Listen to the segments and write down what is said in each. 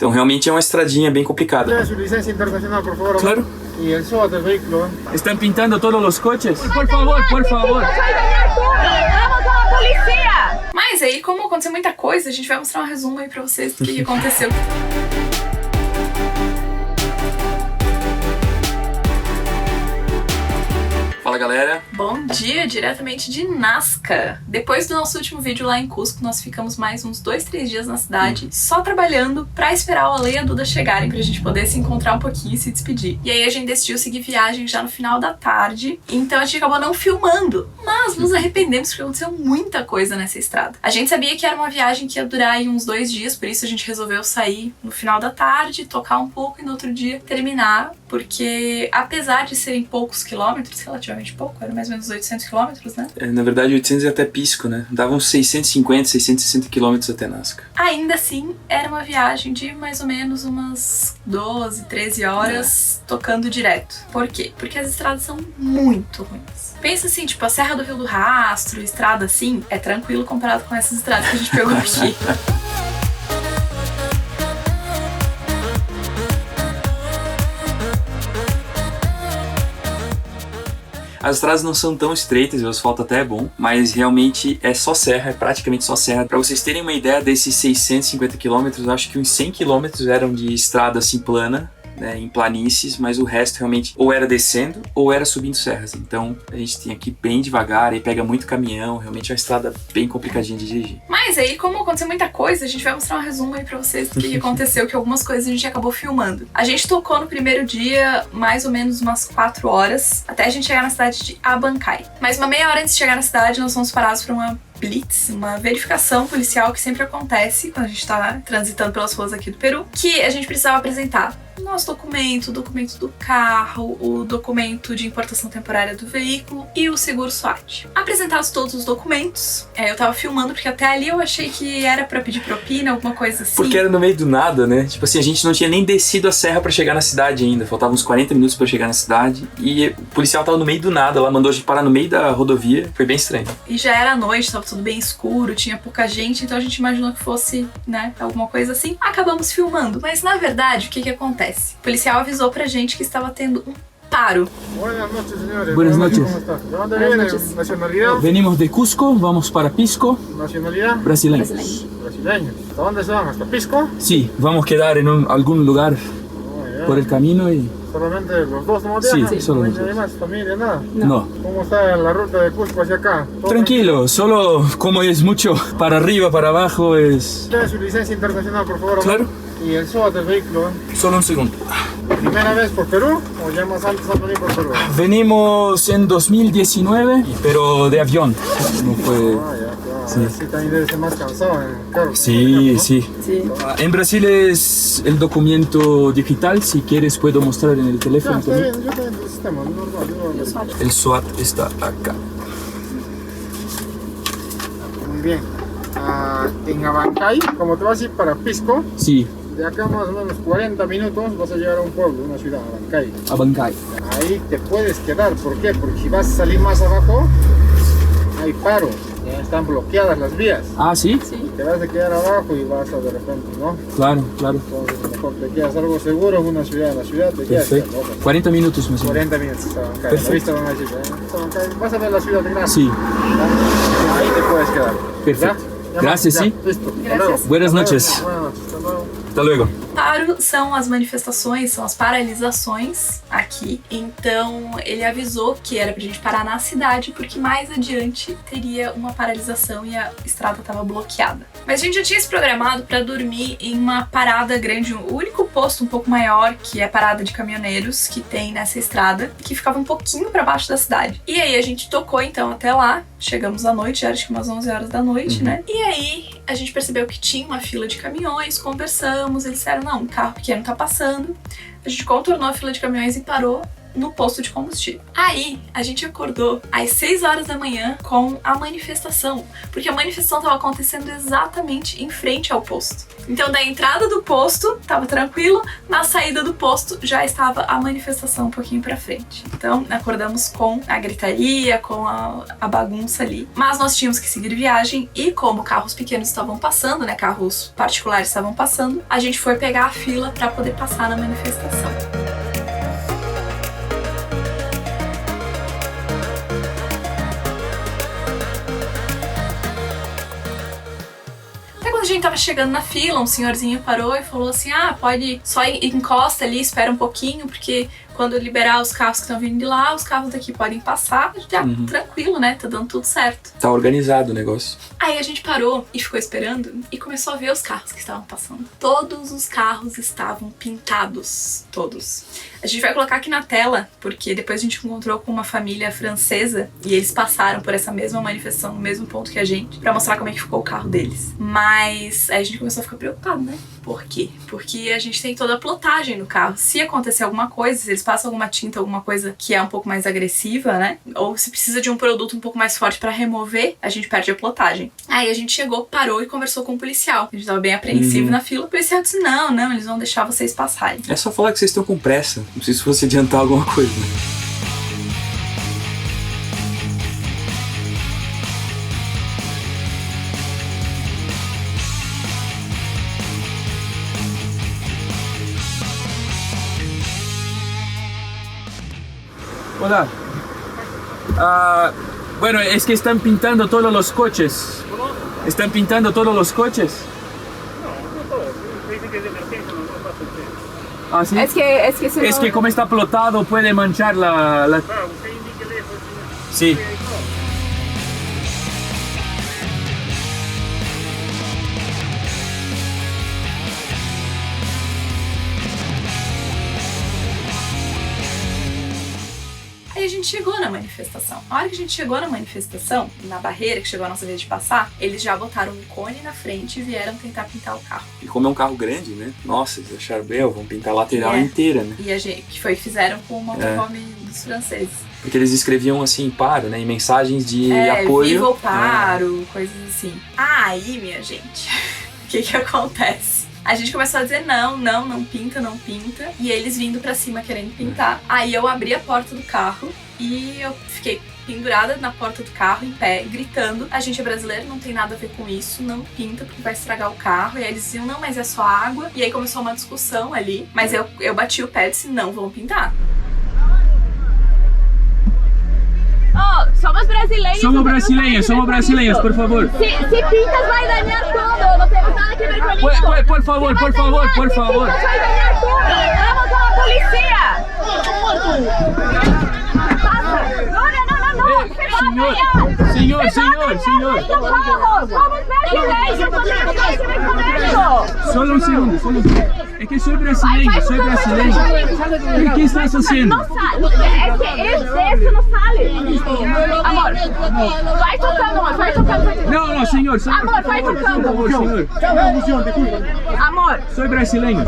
Então realmente é uma estradinha bem complicada. ¿Tiene su licencia internacional, por favor? Claro. Y el SOAT del vehículo. Están pintando todos los coches. Por favor, por favor. Mas aí, como aconteceu muita coisa, a gente vai mostrar um resumo aí pra vocês do que aconteceu. Fala galera. Bom dia, diretamente de Nazca. Depois do nosso último vídeo lá em Cusco, nós ficamos mais uns 2-3 dias na cidade, só trabalhando pra esperar o Ale e a Duda chegarem pra gente poder se encontrar um pouquinho e se despedir. E aí a gente decidiu seguir viagem já no final da tarde, então a gente acabou não filmando, mas nos arrependemos porque aconteceu muita coisa nessa estrada. A gente sabia que era uma viagem que ia durar aí uns 2 dias, por isso a gente resolveu sair no final da tarde, tocar um pouco e no outro dia terminar, porque apesar de serem poucos quilômetros, relativamente pouco, era mais ou menos 800 quilômetros, né? Na verdade 800 é até Pisco, né? Dava uns 650, 660 quilômetros até Nazca. Ainda assim, era uma viagem de mais ou menos umas 12, 13 horas tocando direto. Por quê? Porque as estradas são muito ruins. Pensa assim, tipo, a Serra do Rio do Rastro, estrada assim, é tranquilo comparado com essas estradas que a gente pegou aqui. As estradas não são tão estreitas, o asfalto até é bom, mas realmente é só serra, é praticamente só serra. Pra vocês terem uma ideia desses 650 quilômetros, eu acho que uns 100 quilômetros eram de estrada assim plana, né, em planícies, mas o resto realmente ou era descendo ou era subindo serras. Então a gente tem aqui bem devagar, aí pega muito caminhão, realmente é uma estrada bem complicadinha de dirigir. Mas aí, como aconteceu muita coisa, a gente vai mostrar um resumo aí pra vocês do que aconteceu, que algumas coisas a gente acabou filmando. A gente tocou no primeiro dia mais ou menos umas 4 horas, até a gente chegar na cidade de Abancay. Mas uma meia hora antes de chegar na cidade, nós fomos parados por uma blitz, uma verificação policial que sempre acontece quando a gente tá transitando pelas ruas aqui do Peru, que a gente precisava apresentar o nosso documento, o documento do carro, o documento de importação temporária do veículo e o seguro SWAT. Apresentados todos os documentos, eu tava filmando porque até ali eu achei que era pra pedir propina, alguma coisa assim. Porque era no meio do nada, né? Tipo assim, a gente não tinha nem descido a serra pra chegar na cidade ainda, faltavam uns 40 minutos pra chegar na cidade e o policial tava no meio do nada, ela mandou a gente parar no meio da rodovia, foi bem estranho. E já era noite, tava tudo bem escuro, tinha pouca gente, então a gente imaginou que fosse, né, alguma coisa assim. Acabamos filmando, mas na verdade, o que que acontece? O policial avisou pra gente que estava tendo um paro. Buenas noches, señores. Buenas noches. ¿Cómo está? ¿De dónde viene? ¿Nacionalidad? Venimos de Cusco, vamos para Pisco, ¿Nacionalidad? brasileños. Brasileños. ¿Hasta dónde se van? ¿Hasta Pisco? Sí, vamos a quedar en algún lugar Oh, ya. por el camino y... ¿Solamente los dos no Sí, viajan? solo ¿No hay los dos. nadie más? ¿Familia? Nada. No. ¿Cómo está la ruta de Cusco hacia acá? ¿Todo Tranquilo, solo como es mucho para arriba, para abajo, es... ¿Tiene su licencia internacional, por favor? Claro. ¿Y el SOAT del vehículo? Solo un segundo. ¿Primera vez por Perú o ya más antes han venido por Perú? Venimos en 2019, pero de avión. No fue... Ah, ya, claro. Sí. Sí, también debe ser más cansado en el carro. Sí, ¿no? sí. En Brasil es el documento digital, si quieres puedo mostrar en el Ya, teléfono está también. bien, yo también el sistema, normal. El SWAT está acá. Muy bien. En Abancay, como te vas a ir para Pisco, Sí, de acá más o menos 40 minutos vas a llegar a un pueblo, una ciudad, Abancay. Abancay. Ahí te puedes quedar, ¿por qué? Porque si vas a salir más abajo, hay paro, ya están bloqueadas las vías. Ah, ¿sí? Te vas a quedar abajo y vas a de repente, ¿no? Claro, claro. Entonces mejor te quedas algo seguro en una ciudad, en la ciudad te quedas. Perfecto. ¿no? 40 minutos más o menos. 40 minutos hasta Abancay, la Perfecto. vista van a decir, Abancay, vas a ver la ciudad grande. Sí, ¿ya? Ahí te puedes quedar. perfecto. ¿Ya? Ya, Gracias, ya, sí. Listo. Hasta Gracias. luego. Buenas Hasta luego. noches. Buenas noches. Hasta luego. Hasta luego. Paro são as manifestações, são as paralisações aqui. Então ele avisou que era pra gente parar na cidade porque mais adiante teria uma paralisação e a estrada estava bloqueada. Mas a gente já tinha se programado para dormir em uma parada grande, o único posto um pouco maior, que é a parada de caminhoneiros que tem nessa estrada, que ficava um pouquinho para baixo da cidade. E aí a gente tocou então até lá, chegamos à noite, já era acho que umas 11 horas da noite, né? E aí a gente percebeu que tinha uma fila de caminhões, conversamos, eles disseram, não, um carro pequeno tá passando. A gente contornou a fila de caminhões e parou no posto de combustível. Aí, a gente acordou às 6 horas da manhã com a manifestação, porque a manifestação estava acontecendo exatamente em frente ao posto. Então, da entrada do posto, estava tranquilo, na saída do posto já estava a manifestação um pouquinho pra frente. Então, acordamos com a gritaria, com a bagunça ali. Mas nós tínhamos que seguir viagem e como carros pequenos estavam passando, né, carros particulares estavam passando, a gente foi pegar a fila para poder passar na manifestação. Quando a gente tava chegando na fila, um senhorzinho parou e falou assim, pode só encosta ali, espera um pouquinho, porque quando liberar os carros que estão vindo de lá, os carros daqui podem passar, já tranquilo, né? Tá dando tudo certo. Tá organizado o negócio. Aí a gente parou e ficou esperando e começou a ver os carros que estavam passando. Todos os carros estavam pintados, todos. A gente vai colocar aqui na tela, porque depois a gente encontrou com uma família francesa e eles passaram por essa mesma manifestação, no mesmo ponto que a gente, pra mostrar como é que ficou o carro deles. Mas aí a gente começou a ficar preocupado, né? Por quê? Porque a gente tem toda a plotagem no carro. Se acontecer alguma coisa, se eles passam alguma tinta, alguma coisa que é um pouco mais agressiva, né? Ou se precisa de um produto um pouco mais forte pra remover, a gente perde a plotagem. Aí a gente chegou, parou e conversou com o policial. A gente tava bem apreensivo na fila. O policial disse, não, eles vão deixar vocês passarem. É só falar que vocês estão com pressa. Não sei se fosse adiantar alguma coisa. Hola. Bueno, es que están pintando todos los coches. ¿Están pintando todos los coches? No todos. Dicen que es de emergencia, no pasa el tema. Ah, sí. Es que Como está plotado puede manchar la... Claro, usted indíquele eso. Sí. Aí a gente chegou na manifestação. A hora que a gente chegou na manifestação, na barreira que chegou a nossa vez de passar, eles já botaram um cone na frente e vieram tentar pintar o carro. E como é um carro grande, né? Nossa, eles acharam bem, vão pintar a lateral inteira, né? E a gente, que foi que fizeram com o motorhome dos franceses. Porque eles escreviam assim, paro, né? Em mensagens de apoio. Viva o paro, coisas assim. Aí, minha gente, o que acontece? A gente começou a dizer não pinta. E eles vindo pra cima querendo pintar. Aí eu abri a porta do carro e eu fiquei pendurada na porta do carro, em pé, gritando. A gente é brasileiro, não tem nada a ver com isso, não pinta porque vai estragar o carro. E aí eles diziam, não, mas é só água. E aí começou uma discussão ali. Mas eu bati o pé e disse, não, vão pintar. Oh, somos brasileños, por favor. Si pintas vai dañar todo, no tenemos nada que ver con eso. Por favor. Si pintas vai dañar todo. Vamos a la policía. Pasa. No. Señor. Somos brasileños, no tenemos nada que ver con eso. Solo un segundo. Es que soy brasileño. ¿Qué estás haciendo? No sale, es que eso no sale. Amor, vai tocando, amor, vai tocando. No, señor. Amor, vai tocando. Por favor, señor. Amor. Soy brasileño.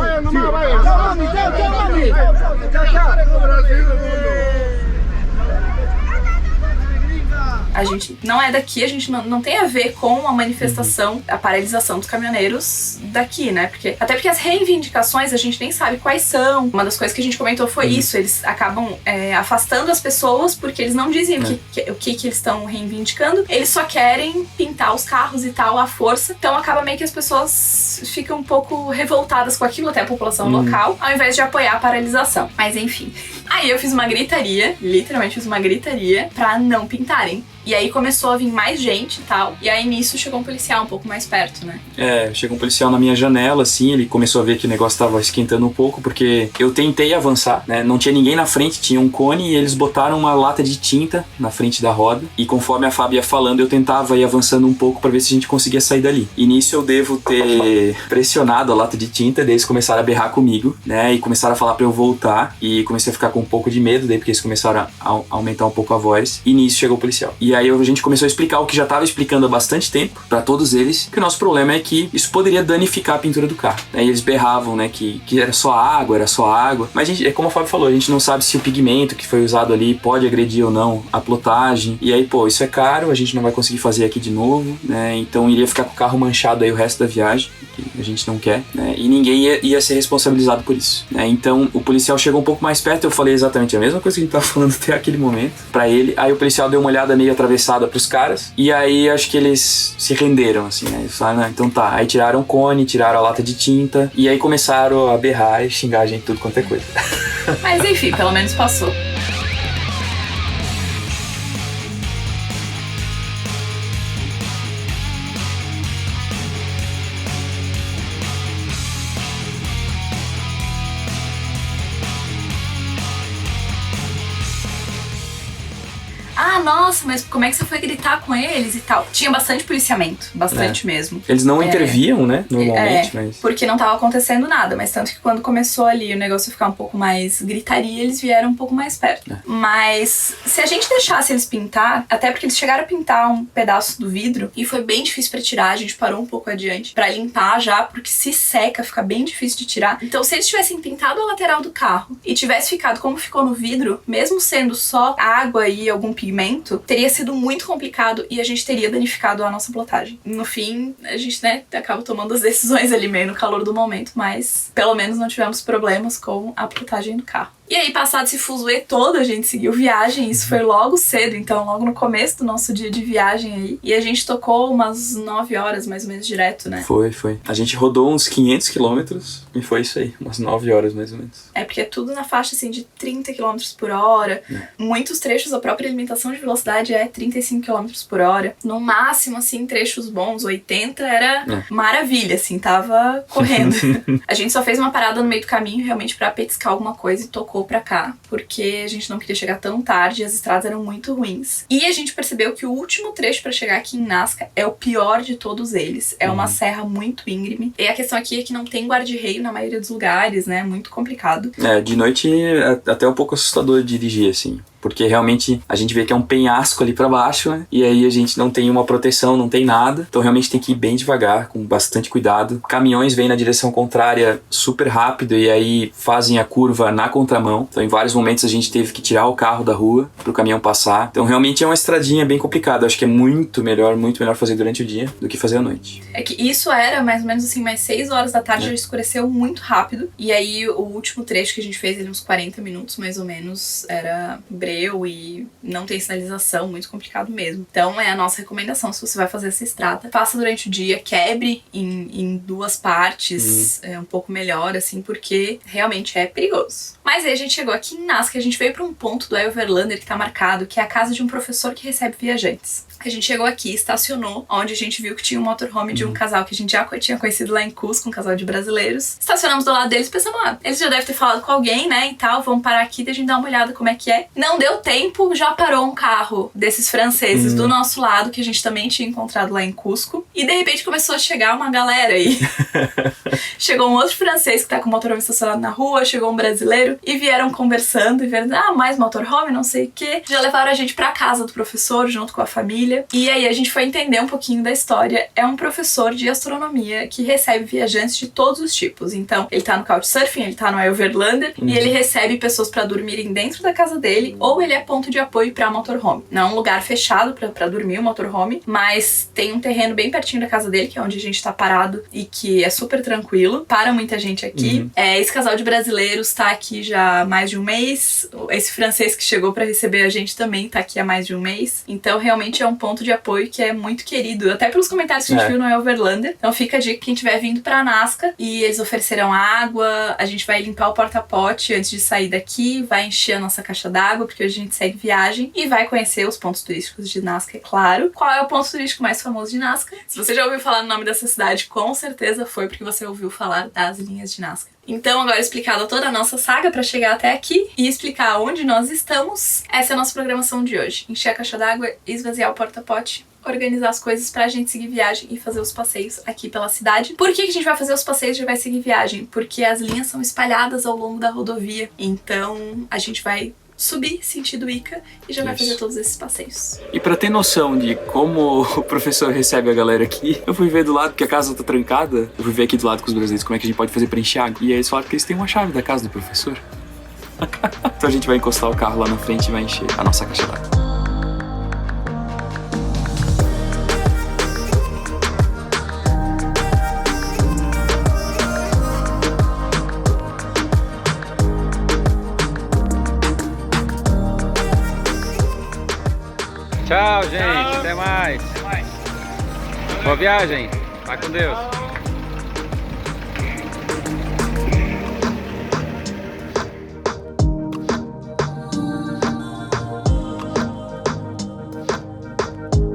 A gente não é daqui, a gente não tem a ver com a manifestação, a paralisação dos caminhoneiros daqui, né? Até porque as reivindicações a gente nem sabe quais são. Uma das coisas que a gente comentou foi isso, eles acabam afastando as pessoas porque eles não dizem o que eles estão reivindicando, eles só querem pintar os carros e tal à força, então acaba meio que as pessoas ficam um pouco revoltadas com aquilo, até a população local, ao invés de apoiar a paralisação. Mas enfim. Aí eu fiz uma gritaria, literalmente fiz uma gritaria pra não pintarem. E aí começou a vir mais gente e tal. E aí nisso chegou um policial um pouco mais perto, né? Chegou um policial na minha janela, assim, ele começou a ver que o negócio tava esquentando um pouco, porque eu tentei avançar, né? Não tinha ninguém na frente, tinha um cone e eles botaram uma lata de tinta na frente da roda. E conforme a Fábio ia falando, eu tentava ir avançando um pouco pra ver se a gente conseguia sair dali. E nisso eu devo ter pressionado a lata de tinta, daí eles começaram a berrar comigo, né? E começaram a falar pra eu voltar. E comecei a ficar com um pouco de medo, daí porque eles começaram a aumentar um pouco a voz. E nisso chegou o policial. E aí a gente começou a explicar o que já estava explicando há bastante tempo para todos eles, que o nosso problema é que isso poderia danificar a pintura do carro. Aí eles berravam, né, que era só água. Mas a gente, é como a Fábio falou, a gente não sabe se o pigmento que foi usado ali pode agredir ou não a plotagem. E aí, pô, isso é caro, a gente não vai conseguir fazer aqui de novo, né? Então iria ficar com o carro manchado aí o resto da viagem, que a gente não quer, né? E ninguém ia ser responsabilizado por isso, né? Então o policial chegou um pouco mais perto, eu falei exatamente a mesma coisa que a gente tava falando até aquele momento pra ele. Aí o policial deu uma olhada meio atravessada pros caras, e aí acho que eles se renderam, assim, né? Eles falaram, então tá. Aí tiraram o cone, tiraram a lata de tinta, e aí começaram a berrar e xingar a gente tudo quanto é coisa. Mas enfim, pelo menos passou. Ah, nossa, mas como é que você foi gritar com eles e tal? Tinha bastante policiamento, bastante mesmo. Eles não interviam, né, normalmente, mas... porque não tava acontecendo nada, mas tanto que quando começou ali o negócio ficar um pouco mais gritaria, eles vieram um pouco mais perto. Mas se a gente deixasse eles pintar, até porque eles chegaram a pintar um pedaço do vidro e foi bem difícil pra tirar, a gente parou um pouco adiante pra limpar já, porque se seca, fica bem difícil de tirar. Então se eles tivessem pintado a lateral do carro e tivesse ficado como ficou no vidro, mesmo sendo só água e algum pigmento, teria sido muito complicado e a gente teria danificado a nossa plotagem. No fim, a gente, né, acaba tomando as decisões ali meio no calor do momento, mas pelo menos não tivemos problemas com a plotagem do carro. E aí, passado esse fuzuê todo, a gente seguiu viagem. Isso foi logo cedo, então logo no começo do nosso dia de viagem aí. E a gente tocou umas 9 horas, mais ou menos, direto, né? Foi. A gente rodou uns 500 quilômetros e foi isso aí, umas 9 horas, mais ou menos. É, porque é tudo na faixa, assim, de 30 km por hora. Muitos trechos, a própria limitação de velocidade é 35 km por hora. No máximo, assim, trechos bons, 80 era maravilha, assim, tava correndo. A gente só fez uma parada no meio do caminho, realmente, pra petiscar alguma coisa e tocou pra cá, porque a gente não queria chegar tão tarde e as estradas eram muito ruins. E a gente percebeu que o último trecho pra chegar aqui em Nazca é o pior de todos eles. É uma serra muito íngreme. E a questão aqui é que não tem guarda-reio na maioria dos lugares, né? Muito complicado. De noite é até um pouco assustador dirigir, assim. Porque realmente a gente vê que é um penhasco ali pra baixo, né? E aí a gente não tem uma proteção, não tem nada. Então realmente tem que ir bem devagar, com bastante cuidado. Caminhões vêm na direção contrária super rápido e aí fazem a curva na contramão. Então em vários momentos a gente teve que tirar o carro da rua pro caminhão passar. Então realmente é uma estradinha bem complicada. Acho que é muito melhor fazer durante o dia do que fazer à noite. É que isso era mais ou menos assim, mais 6 horas da tarde, já escureceu muito rápido. E aí o último trecho que a gente fez, ele uns 40 minutos mais ou menos, era e não tem sinalização, muito complicado mesmo. Então é a nossa recomendação, se você vai fazer essa estrada, faça durante o dia, quebre em 2 partes, um pouco melhor, assim, porque realmente é perigoso. Mas aí a gente chegou aqui em Nazca, a gente veio para um ponto do Overlander que tá marcado, que é a casa de um professor que recebe viajantes. A gente chegou aqui, estacionou, onde a gente viu que tinha um motorhome de um casal que a gente já tinha conhecido lá em Cusco, um casal de brasileiros. Estacionamos do lado deles e pensamos, eles já devem ter falado com alguém, né, e tal, vamos parar aqui e a gente dar uma olhada como é que é. Não deu tempo, já parou um carro desses franceses do nosso lado, que a gente também tinha encontrado lá em Cusco, e de repente começou a chegar uma galera aí. Chegou um outro francês que tá com o motorhome estacionado na rua, chegou um brasileiro, e vieram conversando, e vieram, mais motorhome, não sei o quê. Já levaram a gente pra casa do professor, junto com a família. E aí a gente foi entender um pouquinho da história. É um professor de astronomia que recebe viajantes de todos os tipos. Então, ele tá no Couchsurfing, ele tá no Overlander, e ele recebe pessoas pra dormirem dentro da casa dele, ou ele é ponto de apoio pra motorhome. Não é um lugar fechado pra dormir o motorhome, mas tem um terreno bem pertinho da casa dele, que é onde a gente tá parado, e que é super tranquilo. Para muita gente aqui. Esse casal de brasileiros tá aqui já há mais de um mês. Esse francês que chegou pra receber a gente também tá aqui há mais de um mês. Então, realmente é um ponto de apoio que é muito querido, até pelos comentários que a gente viu no Overlander. Então fica a dica, quem estiver vindo pra Nazca, e eles oferecerão água, a gente vai limpar o porta-pote antes de sair daqui, vai encher a nossa caixa d'água, porque hoje a gente segue viagem, e vai conhecer os pontos turísticos de Nazca, é claro. Qual é o ponto turístico mais famoso de Nazca? Se você já ouviu falar no nome dessa cidade, com certeza foi porque você ouviu falar das linhas de Nazca. Então, agora explicada toda a nossa saga para chegar até aqui e explicar onde nós estamos, essa é a nossa programação de hoje. Encher a caixa d'água, esvaziar o porta-pote, organizar as coisas pra gente seguir viagem e fazer os passeios aqui pela cidade. Por que a gente vai fazer os passeios e já vai seguir viagem? Porque as linhas são espalhadas ao longo da rodovia, então a gente vai subir sentido Ica e já vai Isso. fazer todos esses passeios. E pra ter noção de como o professor recebe a galera aqui, eu fui ver do lado, porque a casa tá trancada, eu fui ver aqui do lado com os brasileiros como é que a gente pode fazer pra encher água. E aí eles falaram que eles têm uma chave da casa do professor. Então a gente vai encostar o carro lá na frente e vai encher a nossa caixa d'água. Tchau, gente. Até mais. Boa viagem. Vai com Deus.